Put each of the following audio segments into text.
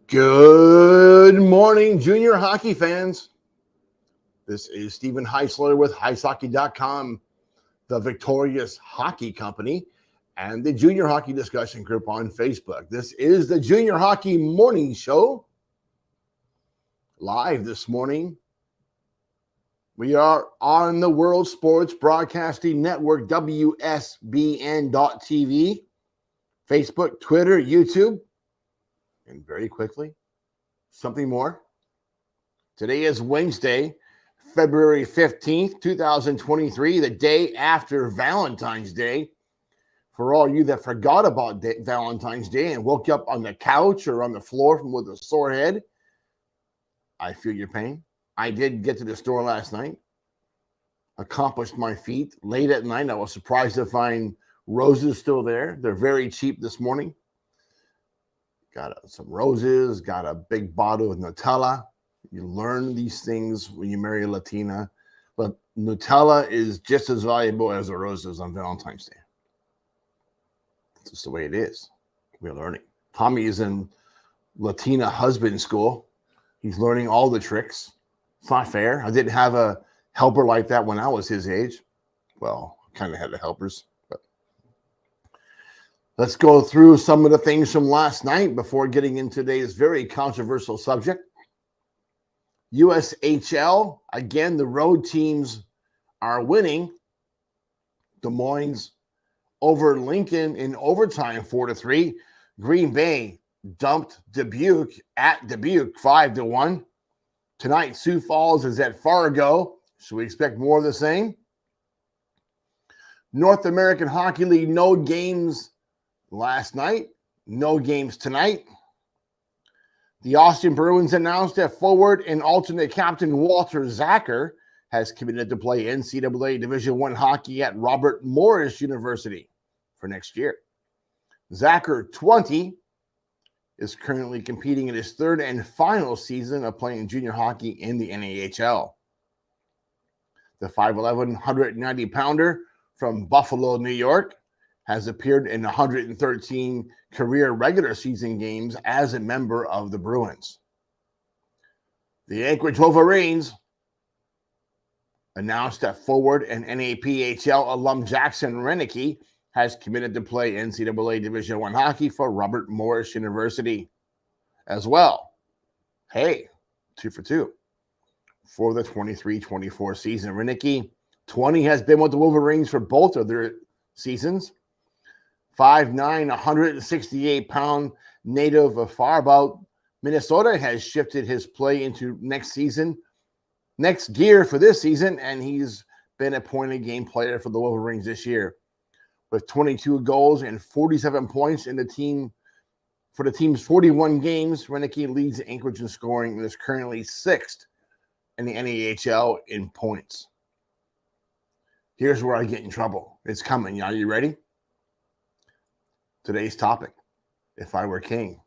Good morning, junior hockey fans. This is Stephen Heisler with HeisHockey.com, the Victorious Hockey Company, and the Junior Hockey Discussion Group on Facebook. This is the Junior Hockey Morning Show. Live this morning, we are on the World Sports Broadcasting Network, WSBN.TV, Facebook, Twitter, YouTube, and very quickly, something more. Today is Wednesday, February 15th, 2023, the day after Valentine's Day. For all you that forgot about Valentine's Day and woke up on the couch or on the floor with a sore head, I feel your pain. I did get to the store last night, accomplished my feat. Late at night, I was surprised to find roses still there. They're very cheap this morning. Got some roses, got a big bottle of Nutella. You learn these things when you marry a Latina, but Nutella is just as valuable as the roses on Valentine's Day. It's just the way it is. We're learning. Tommy is in Latina husband school. He's learning all the tricks. It's not fair. I didn't have a helper like that when I was his age. Well, kind of had the helpers. But let's go through some of the things from last night before getting into today's very controversial subject. USHL, again, the road teams are winning. Des Moines over Lincoln in overtime, 4-3. Green Bay dumped Dubuque at Dubuque, 5-1. Tonight, Sioux Falls is at Fargo. Should we expect more of the same? North American Hockey League, no games last night, no games tonight. The Austin Bruins announced that forward and alternate captain Walter Zacher has committed to play NCAA Division I hockey at Robert Morris University for next year. Zacher, 20, is currently competing in his third and final season of playing junior hockey in the NAHL. The 5'11", 190-pounder from Buffalo, New York, has appeared in 113 career regular season games as a member of the Bruins. The Anchorage Wolverines announced that forward and NAPHL alum Jackson Renicky has committed to play NCAA Division I hockey for Robert Morris University as well. Hey, 2 for 2 for the 23-24 season. Renicky, 20, has been with the Wolverines for both of their seasons. 5'9", 168-pound native of Faribault, Minnesota, has shifted his play into next gear for this season, and he's been a point-a-game player for the Wolverines this year. With 22 goals and 47 points for the team's 41 games, Renicky leads Anchorage in scoring and is currently 6th in the NAHL in points. Here's where I get in trouble. It's coming. Are you ready? Today's topic, if I were king.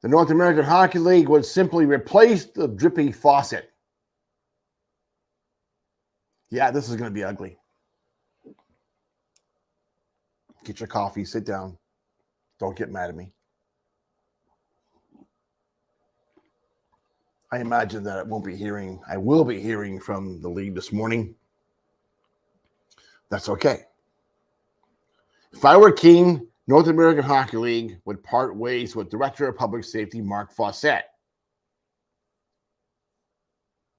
The North American Hockey League would simply replace the drippy faucet. Yeah, this is going to be ugly. Get your coffee, sit down. Don't get mad at me. I imagine that I will be hearing from the league this morning. That's okay. If I were king, North American Hockey League would part ways with Director of Public Safety Mark Fawcett.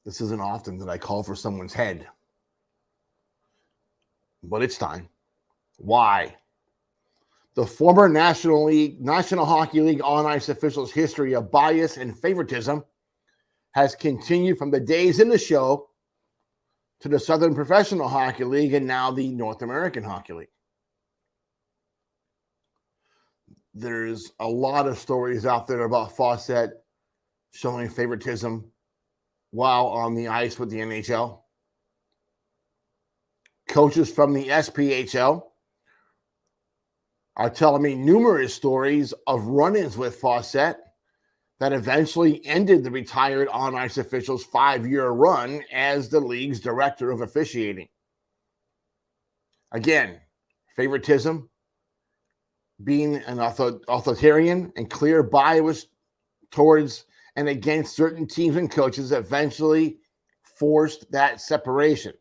This isn't often that I call for someone's head, but it's time. Why? The former National Hockey League on-ice officials' history of bias and favoritism has continued from the days in the show to the Southern Professional Hockey League and now the North American Hockey League. There's a lot of stories out there about Fawcett showing favoritism while on the ice with the NHL. Coaches from the SPHL are telling me numerous stories of run-ins with Fawcett that eventually ended the retired on-ice official's 5-year run as the league's director of officiating. Again, favoritism, being an authoritarian and clear bias towards and against certain teams and coaches eventually forced that separation.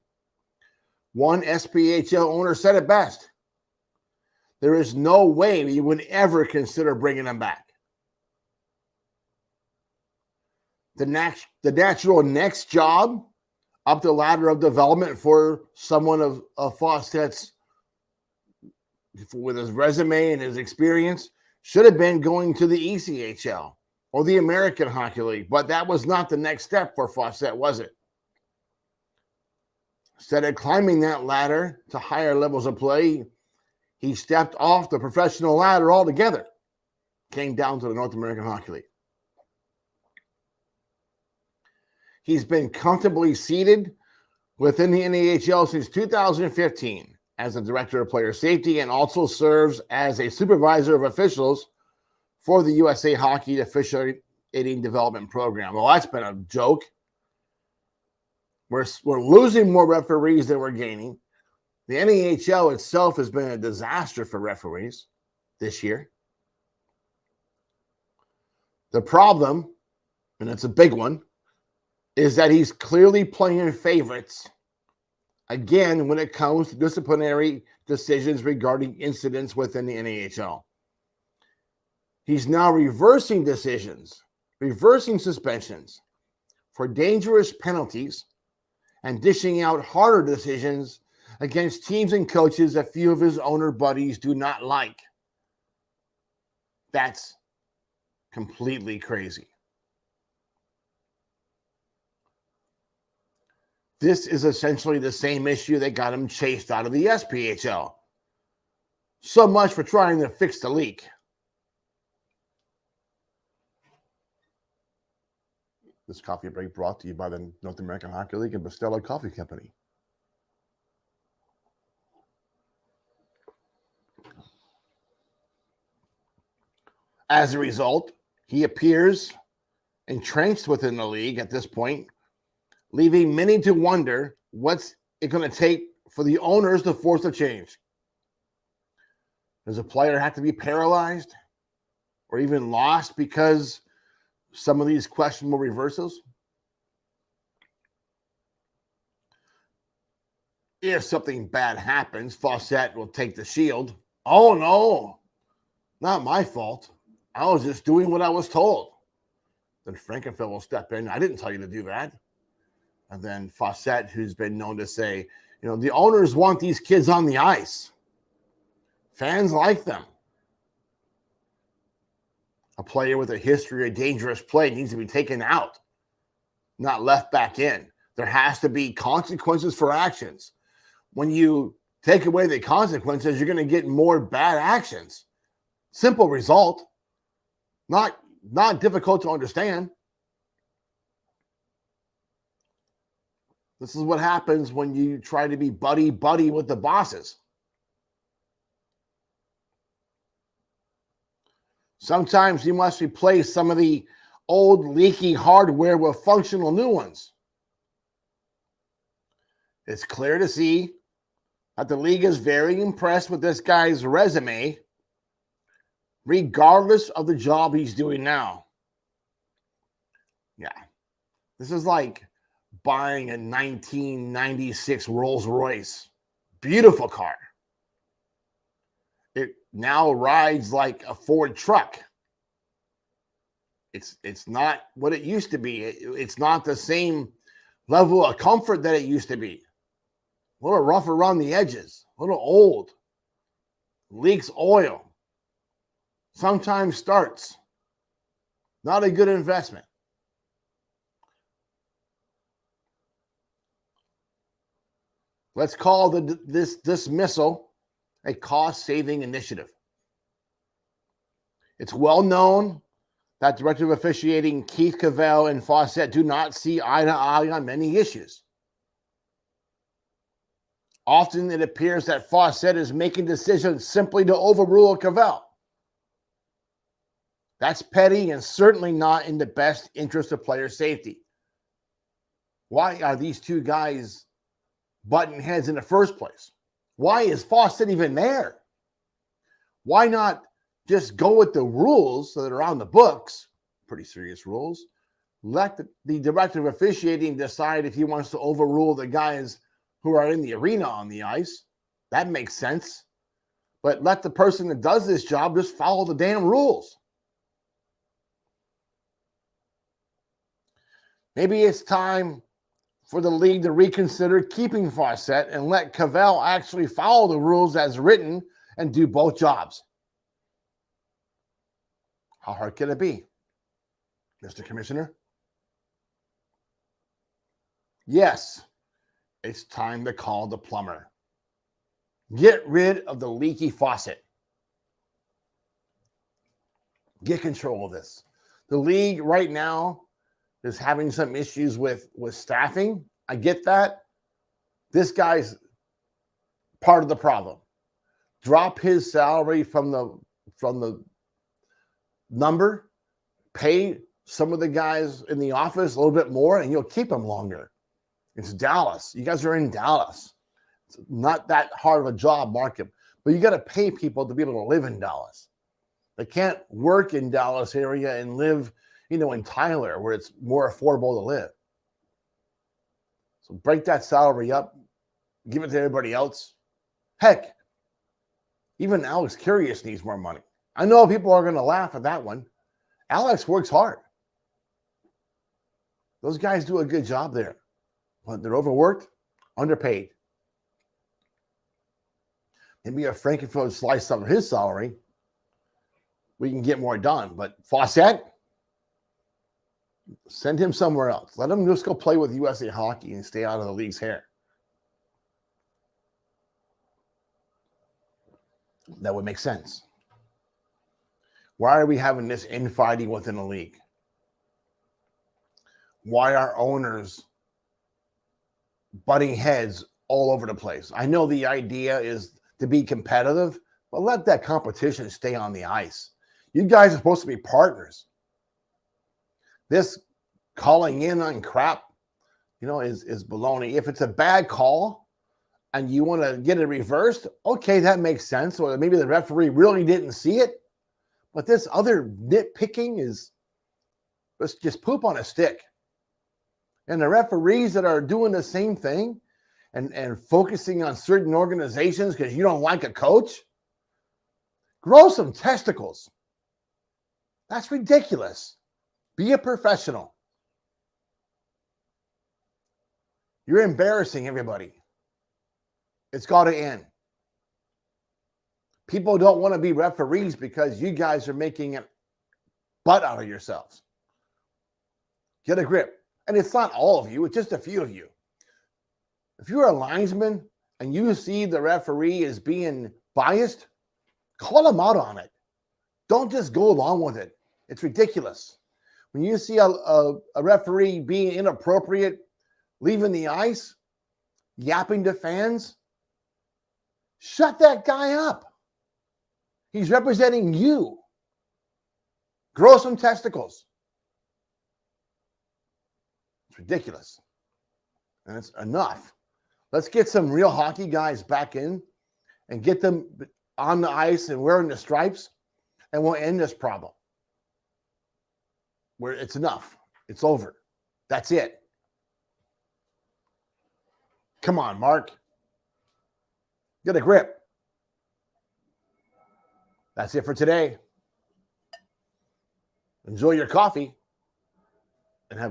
One SPHL owner said it best: there is no way we would ever consider bringing him back. The natural next job up the ladder of development for someone of Fawcett's, with his resume and his experience, should have been going to the ECHL or the American Hockey League, but that was not the next step for Fawcett, was it? Instead of climbing that ladder to higher levels of play, he stepped off the professional ladder altogether, came down to the North American Hockey League. He's been comfortably seated within the NAHL since 2015 as a director of player safety, and also serves as a supervisor of officials for the USA Hockey Officiating Development Program. Well, that's been a joke. We're losing more referees than we're gaining. The NAHL itself has been a disaster for referees this year. The problem, and it's a big one, is that he's clearly playing favorites again when it comes to disciplinary decisions regarding incidents within the NAHL. He's now reversing decisions, reversing suspensions for dangerous penalties, and dishing out harder decisions against teams and coaches a few of his owner buddies do not like. That's completely crazy. This is essentially the same issue that got him chased out of the SPHL. So much for trying to fix the leak. This coffee break brought to you by the North American Hockey League and Bustelo Coffee Company. As a result, he appears entrenched within the league at this point, leaving many to wonder what's it going to take for the owners to force a change. Does a player have to be paralyzed or even lost because some of these questionable reversals? If something bad happens, Fawcett will take the shield. Oh, no, not my fault. I was just doing what I was told. Then Frankenfeld will step in. I didn't tell you to do that. And then Fawcett, who's been known to say, the owners want these kids on the ice. Fans like them. A player with a history of dangerous play needs to be taken out, not left back in. There has to be consequences for actions. When you take away the consequences, you're going to get more bad actions. Simple result. Not difficult to understand. This is what happens when you try to be buddy-buddy with the bosses. Sometimes you must replace some of the old leaky hardware with functional new ones. It's clear to see that the league is very impressed with this guy's resume, regardless of the job he's doing now. Yeah, this is like buying a 1996 Rolls Royce. Beautiful car. It now rides like a Ford truck. It's not what it used to be. It's not the same level of comfort that it used to be. A little rough around the edges, a little old. Leaks oil. Sometimes starts. Not a good investment. Let's call this dismissal a cost-saving initiative. It's well known that Director of Officiating Keith Cavell and Fawcett do not see eye to eye on many issues. Often it appears that Fawcett is making decisions simply to overrule Cavell. That's petty and certainly not in the best interest of player safety. Why are these two guys butting heads in the first place? Why is Fawcett even there? Why not just go with the rules that are on the books, Pretty serious rules. Let the director of officiating decide if he wants to overrule the guys who are in the arena on the ice. That makes sense. But let the person that does this job just follow the damn rules. Maybe it's time for the league to reconsider keeping Fawcett and let Cavell actually follow the rules as written and do both jobs. How hard can it be, Mr. Commissioner? Yes, it's time to call the plumber. Get rid of the leaky faucet. Get control of this. The league right now is having some issues with staffing. I get that. This guy's part of the problem. Drop his salary from the number, pay some of the guys in the office a little bit more, and you'll keep them longer. It's Dallas. You guys are in Dallas. It's not that hard of a job market, but you got to pay people to be able to live in Dallas. They can't work in Dallas area and live, in Tyler, where it's more affordable to live. So break that salary up, give it to everybody else. Heck, even Alex Curious needs more money. I know people are going to laugh at that one. Alex works hard. Those guys do a good job there, but they're overworked, underpaid. Maybe if Frankenfield sliced some of his salary, we can get more done. But Fawcett, send him somewhere else. Let him just go play with USA Hockey and stay out of the league's hair. That would make sense. Why are we having this infighting within the league? Why are owners butting heads all over the place? I know the idea is to be competitive, but let that competition stay on the ice. You guys are supposed to be partners. This calling in on crap, is baloney. If it's a bad call and you want to get it reversed, okay, that makes sense. Or maybe the referee really didn't see it. But this other nitpicking is just poop on a stick. And the referees that are doing the same thing and focusing on certain organizations because you don't like a coach, grow some testicles. That's ridiculous. Be a professional. You're embarrassing everybody. It's got to end. People don't want to be referees because you guys are making a butt out of yourselves. Get a grip. And it's not all of you, it's just a few of you. If you're a linesman and you see the referee as being biased, call him out on it. Don't just go along with it. It's ridiculous. When you see a referee being inappropriate, leaving the ice, yapping to fans, shut that guy up. He's representing you. Grow some testicles. It's ridiculous. And it's enough. Let's get some real hockey guys back in and get them on the ice and wearing the stripes, and we'll end this problem. Where it's enough. It's over. That's it. Come on, Mark. Get a grip. That's it for today. Enjoy your coffee and have a